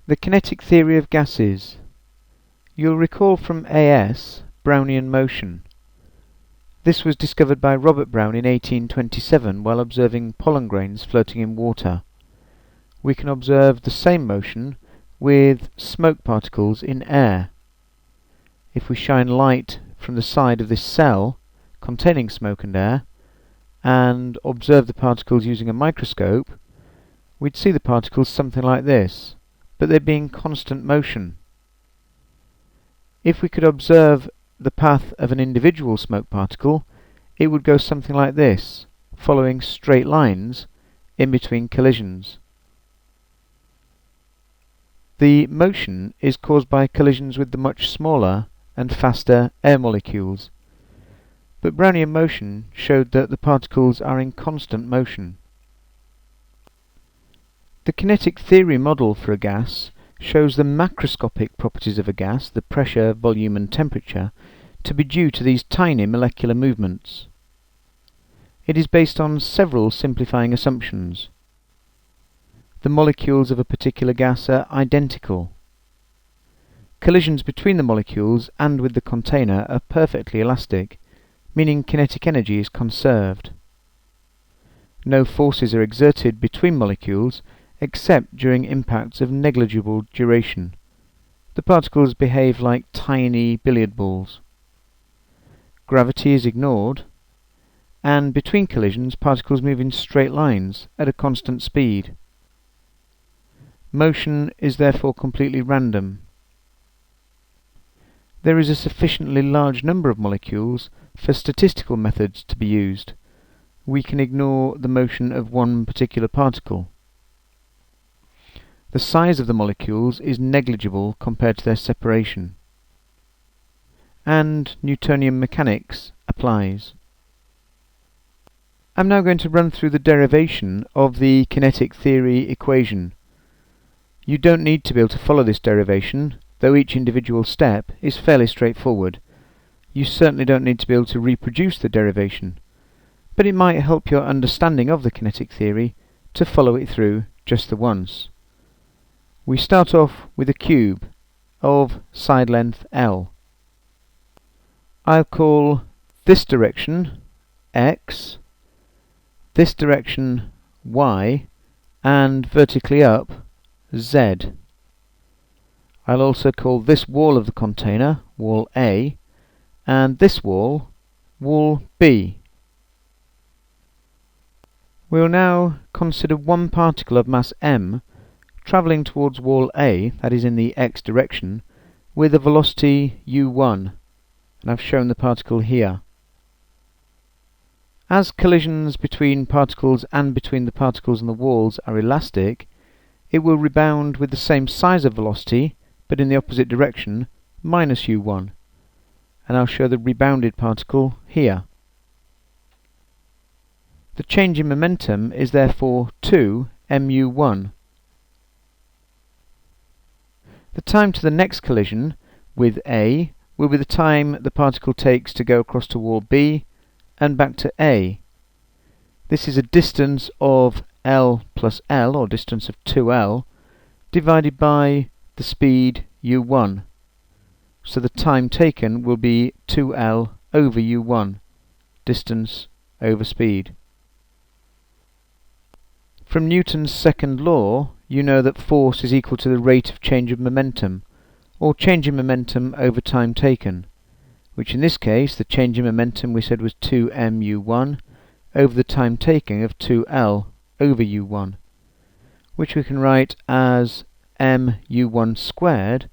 The kinetic theory of gases. You'll recall from AS, Brownian motion. This was discovered by Robert Brown in 1827 while observing pollen grains floating in water. We can observe the same motion with smoke particles in air. If we shine light from the side of this cell containing smoke and air and observe the particles using a microscope, we'd see the particles something like this, but they'd be in constant motion. If we could observe the path of an individual smoke particle, it would go something like this, following straight lines in between collisions. The motion is caused by collisions with the much smaller and faster air molecules, but Brownian motion showed that the particles are in constant motion. The kinetic theory model for a gas shows the macroscopic properties of a gas, the pressure, volume and temperature, to be due to these tiny molecular movements. It is based on several simplifying assumptions. The molecules of a particular gas are identical. Collisions between the molecules and with the container are perfectly elastic, meaning kinetic energy is conserved. No forces are exerted between molecules except during impacts of negligible duration. The particles behave like tiny billiard balls. Gravity is ignored, and between collisions particles move in straight lines at a constant speed. Motion is therefore completely random. There is a sufficiently large number of molecules for statistical methods to be used. We can ignore the motion of one particular particle. The size of the molecules is negligible compared to their separation. And Newtonian mechanics applies. I'm now going to run through the derivation of the kinetic theory equation. You don't need to be able to follow this derivation, though each individual step is fairly straightforward. You certainly don't need to be able to reproduce the derivation, but it might help your understanding of the kinetic theory to follow it through just the once. We start off with a cube of side length L. I'll call this direction X, this direction Y, and vertically up Z. I'll also call this wall of the container wall A, and this wall B. We'll now consider one particle of mass m travelling towards wall A, that is in the x direction, with a velocity u1, and I've shown the particle here. As collisions between particles and between the particles and the walls are elastic, it will rebound with the same size of velocity, but in the opposite direction, minus u1, and I'll show the rebounded particle here. The change in momentum is therefore 2 mu1. The time to the next collision with A will be the time the particle takes to go across to wall B and back to A. This is a distance of L plus L, or distance of 2L, divided by the speed u1. So the time taken will be 2L over u1, distance over speed. From Newton's second law, you know that force is equal to the rate of change of momentum, or change in momentum over time taken, which in this case the change in momentum we said was 2 mu1 over the time taken of 2L over u1, which we can write as mu1 squared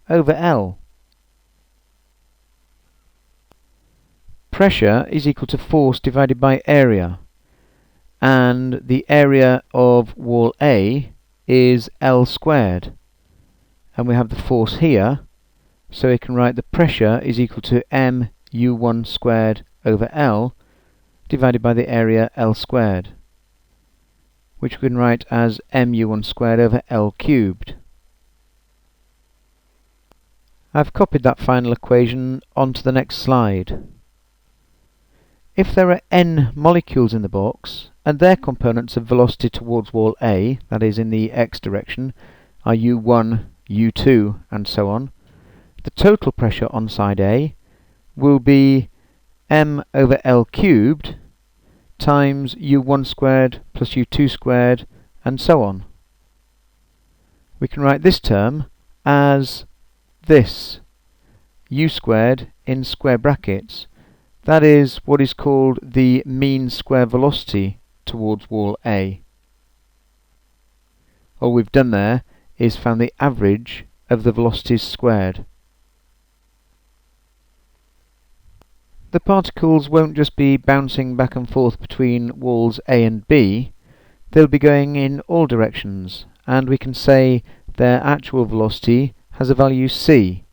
over L. Pressure is equal to force divided by area, and the area of wall A is L squared, and we have the force here, so we can write the pressure is equal to mu1 squared over L divided by the area L squared, which we can write as mu1 squared over L cubed. I've copied that final equation onto the next slide. If there are n molecules in the box, and their components of velocity towards wall A, that is in the x direction, are U1, U2 and so on, the total pressure on side A will be m over L cubed times U1 squared plus U2 squared and so on. We can write this term as this, U squared in square brackets. That is what is called the mean square velocity towards wall A. All we've done there is found the average of the velocities squared. The particles won't just be bouncing back and forth between walls A and B, they'll be going in all directions, and we can say their actual velocity has a value c.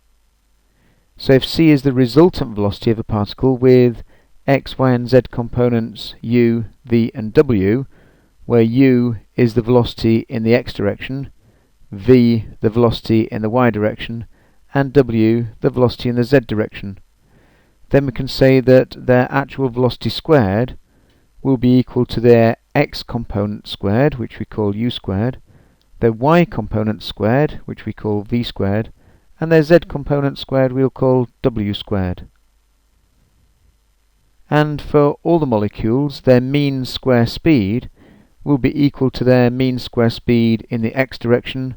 So if c is the resultant velocity of a particle with x, y and z components u, v and w, where u is the velocity in the x direction, v the velocity in the y direction, and w the velocity in the z direction, then we can say that their actual velocity squared will be equal to their x component squared, which we call u squared, their y component squared, which we call v squared, and their z component squared we'll call w squared. And for all the molecules, their mean square speed will be equal to their mean square speed in the x direction,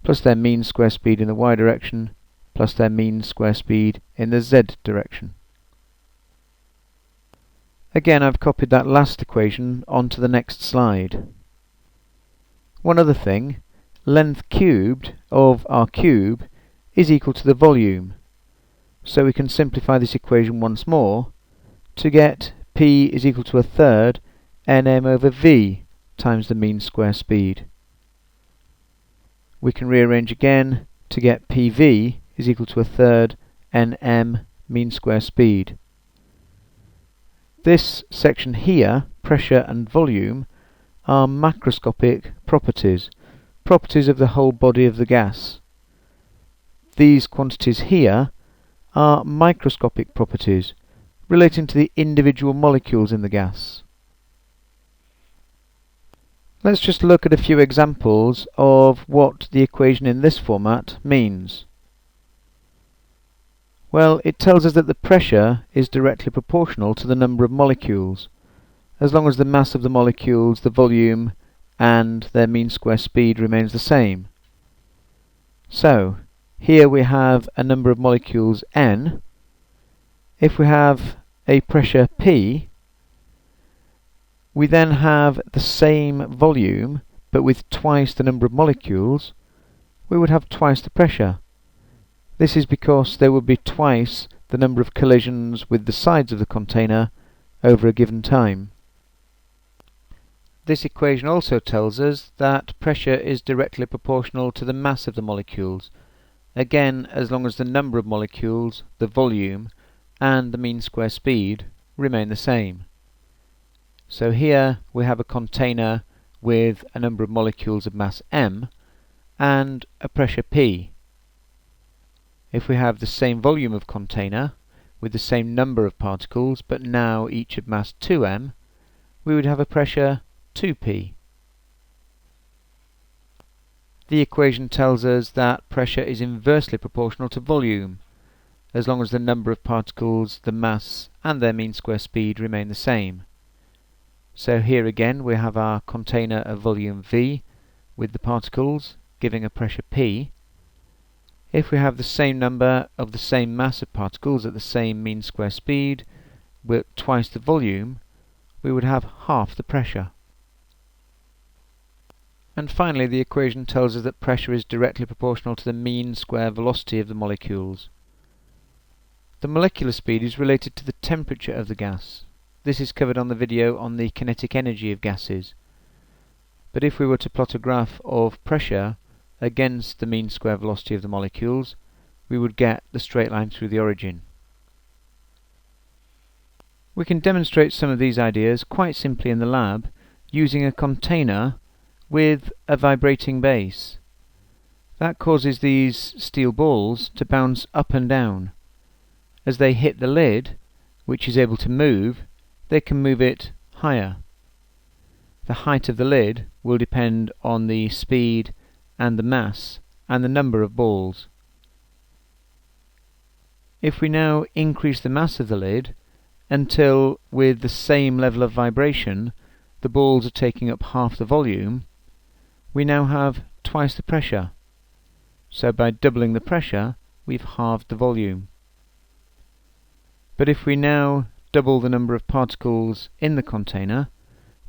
plus their mean square speed in the y direction, plus their mean square speed in the z direction. Again, I've copied that last equation onto the next slide. One other thing, length cubed of our cube is equal to the volume. So we can simplify this equation once more to get P is equal to a third nm over v times the mean square speed. We can rearrange again to get PV is equal to a third nm mean square speed. This section here, pressure and volume, are macroscopic properties, properties of the whole body of the gas. These quantities here are microscopic properties relating to the individual molecules in the gas. Let's just look at a few examples of what the equation in this format means. Well, it tells us that the pressure is directly proportional to the number of molecules, as long as the mass of the molecules, the volume, and their mean square speed remains the same. So, here we have a number of molecules n. If we have a pressure P, we then have the same volume, but with twice the number of molecules, we would have twice the pressure. This is because there would be twice the number of collisions with the sides of the container over a given time. This equation also tells us that pressure is directly proportional to the mass of the molecules, again as long as the number of molecules, the volume, and the mean square speed remain the same. So here we have a container with a number of molecules of mass m and a pressure P. If we have the same volume of container with the same number of particles but now each of mass 2m, we would have a pressure 2p. The equation tells us that pressure is inversely proportional to volume, as long as the number of particles, the mass, and their mean square speed remain the same. So here again we have our container of volume V with the particles giving a pressure P. If we have the same number of the same mass of particles at the same mean square speed with twice the volume, we would have half the pressure. And finally, the equation tells us that pressure is directly proportional to the mean square velocity of the molecules. The molecular speed is related to the temperature of the gas. This is covered on the video on the kinetic energy of gases. But if we were to plot a graph of pressure against the mean square velocity of the molecules, we would get the straight line through the origin. We can demonstrate some of these ideas quite simply in the lab using a container with a vibrating base. That causes these steel balls to bounce up and down. As they hit the lid, which is able to move, they can move it higher. The height of the lid will depend on the speed and the mass and the number of balls. If we now increase the mass of the lid until, with the same level of vibration, the balls are taking up half the volume, we now have twice the pressure. So by doubling the pressure, we've halved the volume. But if we now double the number of particles in the container,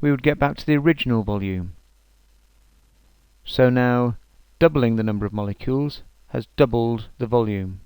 we would get back to the original volume. So now, doubling the number of molecules has doubled the volume.